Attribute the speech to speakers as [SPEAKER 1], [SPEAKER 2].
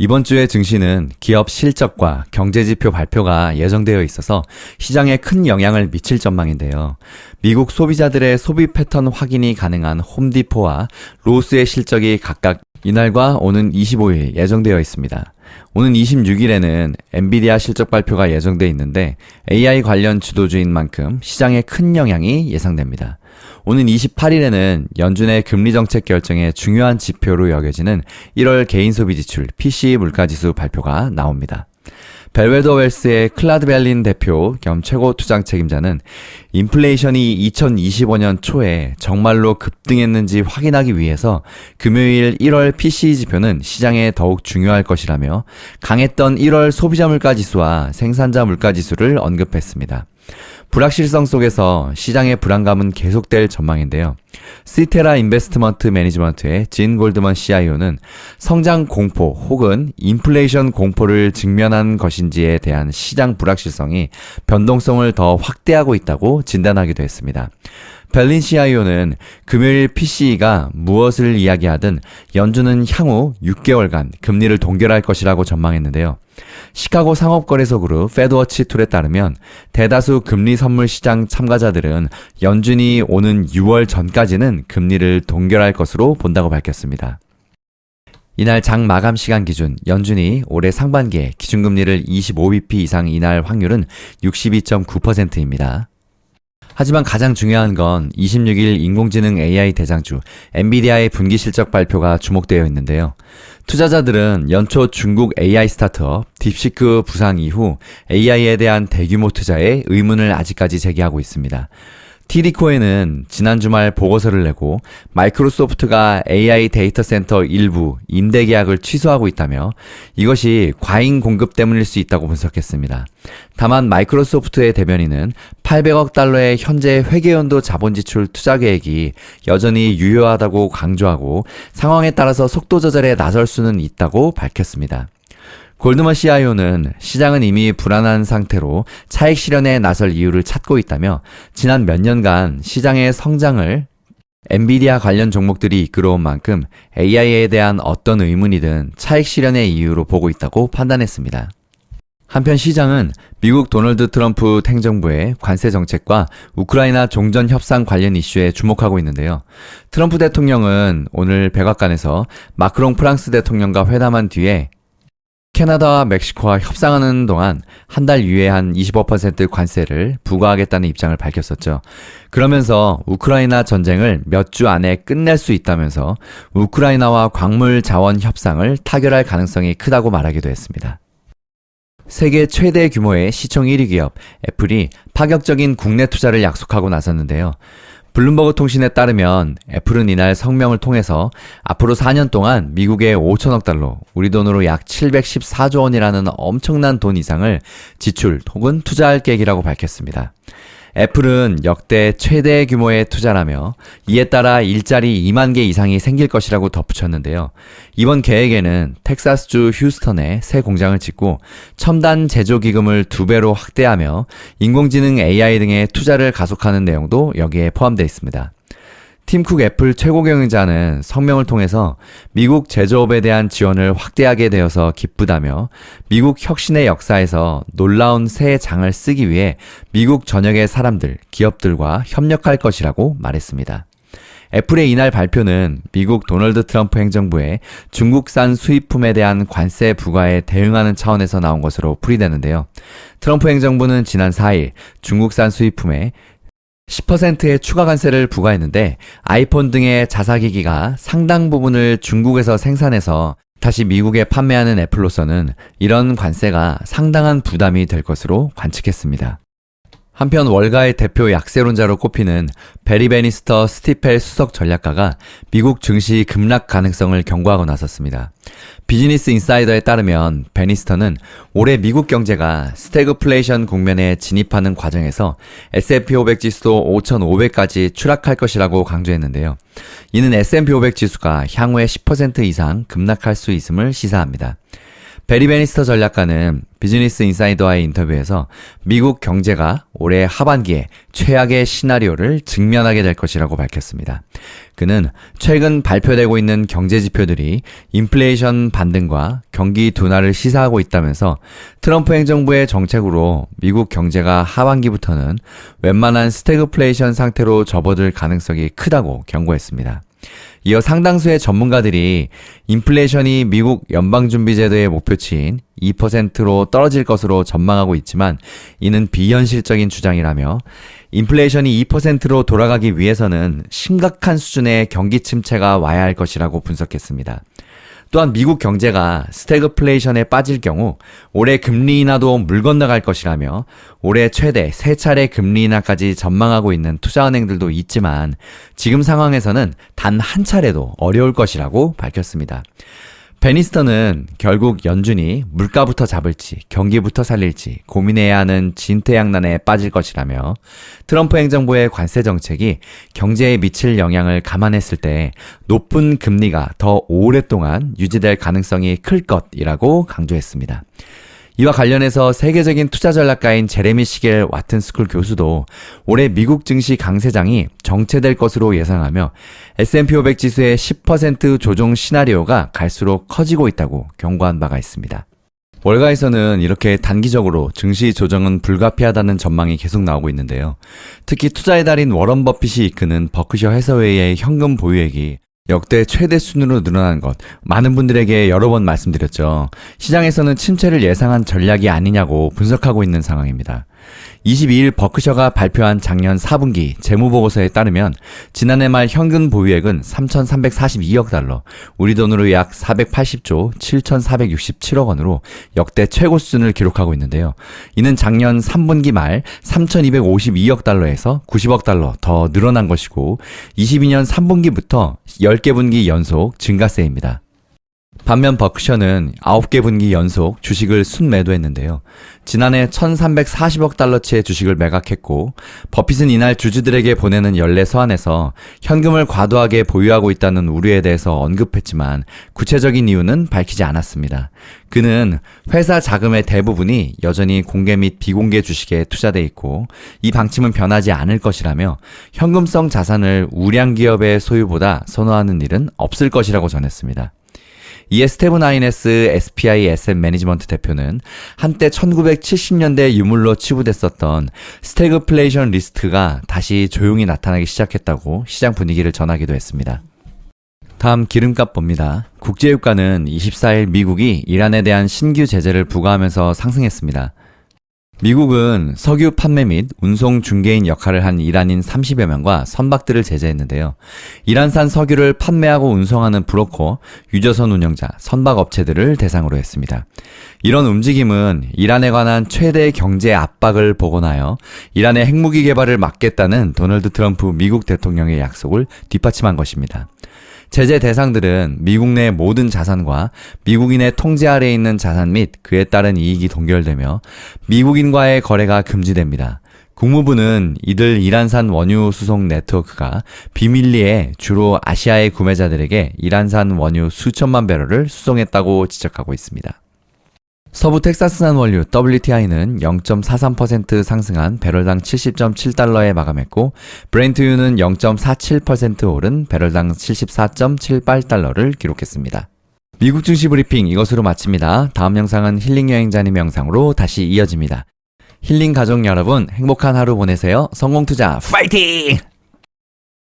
[SPEAKER 1] 이번 주의 증시는 기업 실적과 경제지표 발표가 예정되어 있어서 시장에 큰 영향을 미칠 전망인데요. 미국 소비자들의 소비 패턴 확인이 가능한 홈디포와 로스의 실적이 각각 이날과 오는 25일 예정되어 있습니다. 오는 26일에는 엔비디아 실적 발표가 예정되어 있는데 AI 관련 주도주인 만큼 시장에 큰 영향이 예상됩니다. 오는 28일에는 연준의 금리 정책 결정의 중요한 지표로 여겨지는 1월 개인 소비 지출 PCE 물가지수 발표가 나옵니다. 벨웨더 웰스의 클라드 벨린 대표 겸 최고 투자 책임자는 인플레이션이 2025년 초에 정말로 급등했는지 확인하기 위해서 금요일 1월 PCE 지표는 시장에 더욱 중요할 것이라며 강했던 1월 소비자 물가 지수와 생산자 물가 지수를 언급했습니다. 불확실성 속에서 시장의 불안감은 계속될 전망인데요. 시테라 인베스트먼트 매니지먼트의 진 골드먼 CIO는 성장 공포 혹은 인플레이션 공포를 직면한 것인지에 대한 시장 불확실성이 변동성을 더 확대하고 있다고 진단하기도 했습니다. 벨린 CIO는 금요일 PCE가 무엇을 이야기하든 연준은 향후 6개월간 금리를 동결할 것이라고 전망했는데요. 시카고 상업거래소 그룹 페드워치 툴에 따르면 대다수 금리 선물 시장 참가자들은 연준이 오는 6월 전까지는 금리를 동결할 것으로 본다고 밝혔습니다. 이날 장 마감 시간 기준 연준이 올해 상반기에 기준금리를 25bp 이상 인하할 확률은 62.9%입니다. 하지만 가장 중요한 건 26일 인공지능 AI 대장주 엔비디아의 분기 실적 발표가 주목되어 있는데요. 투자자들은 연초 중국 AI 스타트업 딥시크 부상 이후 AI에 대한 대규모 투자에 의문을 아직까지 제기하고 있습니다. TD코에는 지난 주말 보고서를 내고 마이크로소프트가 AI 데이터 센터 일부 임대 계약을 취소하고 있다며 이것이 과잉 공급 때문일 수 있다고 분석했습니다. 다만 마이크로소프트의 대변인은 800억 달러의 현재 회계연도 자본 지출 투자 계획이 여전히 유효하다고 강조하고 상황에 따라서 속도 조절에 나설 수는 있다고 밝혔습니다. 골드먼 CIO는 시장은 이미 불안한 상태로 차익 실현에 나설 이유를 찾고 있다며 지난 몇 년간 시장의 성장을 엔비디아 관련 종목들이 이끌어온 만큼 AI에 대한 어떤 의문이든 차익 실현의 이유로 보고 있다고 판단했습니다. 한편 시장은 미국 도널드 트럼프 행정부의 관세 정책과 우크라이나 종전 협상 관련 이슈에 주목하고 있는데요. 트럼프 대통령은 오늘 백악관에서 마크롱 프랑스 대통령과 회담한 뒤에 캐나다와 멕시코와 협상하는 동안 한 달 유예한 25% 관세를 부과하겠다는 입장을 밝혔었죠. 그러면서 우크라이나 전쟁을 몇 주 안에 끝낼 수 있다면서 우크라이나와 광물 자원 협상을 타결할 가능성이 크다고 말하기도 했습니다. 세계 최대 규모의 시총 1위 기업 애플이 파격적인 국내 투자를 약속하고 나섰는데요. 블룸버그 통신에 따르면 애플은 이날 성명을 통해서 앞으로 4년 동안 미국의 5천억 달러, 우리 돈으로 약 714조 원이라는 엄청난 돈 이상을 지출 혹은 투자할 계획이라고 밝혔습니다. 애플은 역대 최대 규모의 투자라며 이에 따라 일자리 2만 개 이상이 생길 것이라고 덧붙였는데요. 이번 계획에는 텍사스주 휴스턴에 새 공장을 짓고 첨단 제조 기금을 2배로 확대하며 인공지능 AI 등의 투자를 가속하는 내용도 여기에 포함되어 있습니다. 팀 쿡 애플 최고 경영자는 성명을 통해서 미국 제조업에 대한 지원을 확대하게 되어서 기쁘다며 미국 혁신의 역사에서 놀라운 새 장을 쓰기 위해 미국 전역의 사람들, 기업들과 협력할 것이라고 말했습니다. 애플의 이날 발표는 미국 도널드 트럼프 행정부의 중국산 수입품에 대한 관세 부과에 대응하는 차원에서 나온 것으로 풀이되는데요. 트럼프 행정부는 지난 4일 중국산 수입품에 10%의 추가 관세를 부과했는데 아이폰 등의 자사기기가 상당 부분을 중국에서 생산해서 다시 미국에 판매하는 애플로서는 이런 관세가 상당한 부담이 될 것으로 관측했습니다. 한편 월가의 대표 약세론자로 꼽히는 베리 베니스터 스티펠 수석 전략가가 미국 증시 급락 가능성을 경고하고 나섰습니다. 비즈니스 인사이더에 따르면 베니스터는 올해 미국 경제가 스태그플레이션 국면에 진입하는 과정에서 S&P 500 지수도 5,500까지 추락할 것이라고 강조했는데요. 이는 S&P 500 지수가 향후에 10% 이상 급락할 수 있음을 시사합니다. 베리 베니스터 전략가는 비즈니스 인사이더와의 인터뷰에서 미국 경제가 올해 하반기에 최악의 시나리오를 직면하게 될 것이라고 밝혔습니다. 그는 최근 발표되고 있는 경제 지표들이 인플레이션 반등과 경기 둔화를 시사하고 있다면서 트럼프 행정부의 정책으로 미국 경제가 하반기부터는 웬만한 스태그플레이션 상태로 접어들 가능성이 크다고 경고했습니다. 이어 상당수의 전문가들이 인플레이션이 미국 연방준비제도의 목표치인 2%로 떨어질 것으로 전망하고 있지만 이는 비현실적인 주장이라며 인플레이션이 2%로 돌아가기 위해서는 심각한 수준의 경기 침체가 와야 할 것이라고 분석했습니다. 또한 미국 경제가 스태그플레이션에 빠질 경우 올해 금리 인하도 물 건너갈 것이라며 올해 최대 3차례 금리 인하까지 전망하고 있는 투자은행들도 있지만 지금 상황에서는 단 한 차례도 어려울 것이라고 밝혔습니다. 베니스턴은 결국 연준이 물가부터 잡을지 경기부터 살릴지 고민해야 하는 진퇴양난에 빠질 것이라며 트럼프 행정부의 관세 정책이 경제에 미칠 영향을 감안했을 때 높은 금리가 더 오랫동안 유지될 가능성이 클 것이라고 강조했습니다. 이와 관련해서 세계적인 투자 전략가인 제레미 시겔 와튼스쿨 교수도 올해 미국 증시 강세장이 정체될 것으로 예상하며 S&P 500 지수의 10% 조정 시나리오가 갈수록 커지고 있다고 경고한 바가 있습니다. 월가에서는 이렇게 단기적으로 증시 조정은 불가피하다는 전망이 계속 나오고 있는데요. 특히 투자의 달인 워런 버핏이 이끄는 버크셔 해서웨이의 현금 보유액이 역대 최대 순으로 늘어난 것, 많은 분들에게 여러 번 말씀드렸죠. 시장에서는 침체를 예상한 전략이 아니냐고 분석하고 있는 상황입니다. 22일 버크셔가 발표한 작년 4분기 재무보고서에 따르면 지난해 말 현금 보유액은 3,342억 달러, 우리 돈으로 약 480조 7,467억 원으로 역대 최고 수준을 기록하고 있는데요. 이는 작년 3분기 말 3,252억 달러에서 90억 달러 더 늘어난 것이고 22년 3분기부터 10개 분기 연속 증가세입니다. 반면 버크셔는 9개 분기 연속 주식을 순매도했는데요. 지난해 1,340억 달러치의 주식을 매각했고 버핏은 이날 주주들에게 보내는 연례 서한에서 현금을 과도하게 보유하고 있다는 우려에 대해서 언급했지만 구체적인 이유는 밝히지 않았습니다. 그는 회사 자금의 대부분이 여전히 공개 및 비공개 주식에 투자돼 있고 이 방침은 변하지 않을 것이라며 현금성 자산을 우량 기업의 소유보다 선호하는 일은 없을 것이라고 전했습니다. 이에 스테븐 아이네스 SPI 에셋 매니지먼트 대표는 한때 1970년대 유물로 치부됐었던 스태그플레이션 리스크가 다시 조용히 나타나기 시작했다고 시장 분위기를 전하기도 했습니다. 다음 기름값 봅니다. 국제유가는 24일 미국이 이란에 대한 신규 제재를 부과하면서 상승했습니다. 미국은 석유 판매 및 운송 중개인 역할을 한 이란인 30여 명과 선박들을 제재했는데요. 이란산 석유를 판매하고 운송하는 브로커, 유조선 운영자, 선박 업체들을 대상으로 했습니다. 이런 움직임은 이란에 관한 최대 경제 압박을 복원하여 이란의 핵무기 개발을 막겠다는 도널드 트럼프 미국 대통령의 약속을 뒷받침한 것입니다. 제재 대상들은 미국 내 모든 자산과 미국인의 통제 아래에 있는 자산 및 그에 따른 이익이 동결되며 미국인과의 거래가 금지됩니다. 국무부는 이들 이란산 원유 수송 네트워크가 비밀리에 주로 아시아의 구매자들에게 이란산 원유 수천만 배럴을 수송했다고 지적하고 있습니다. 서부 텍사스산 원유 WTI는 0.43% 상승한 배럴당 70.7달러에 마감했고 브렌트유는 0.47% 오른 배럴당 74.78달러를 기록했습니다. 미국 증시 브리핑 이것으로 마칩니다. 다음 영상은 힐링 여행자님 영상으로 다시 이어집니다. 힐링 가족 여러분 행복한 하루 보내세요. 성공투자 파이팅!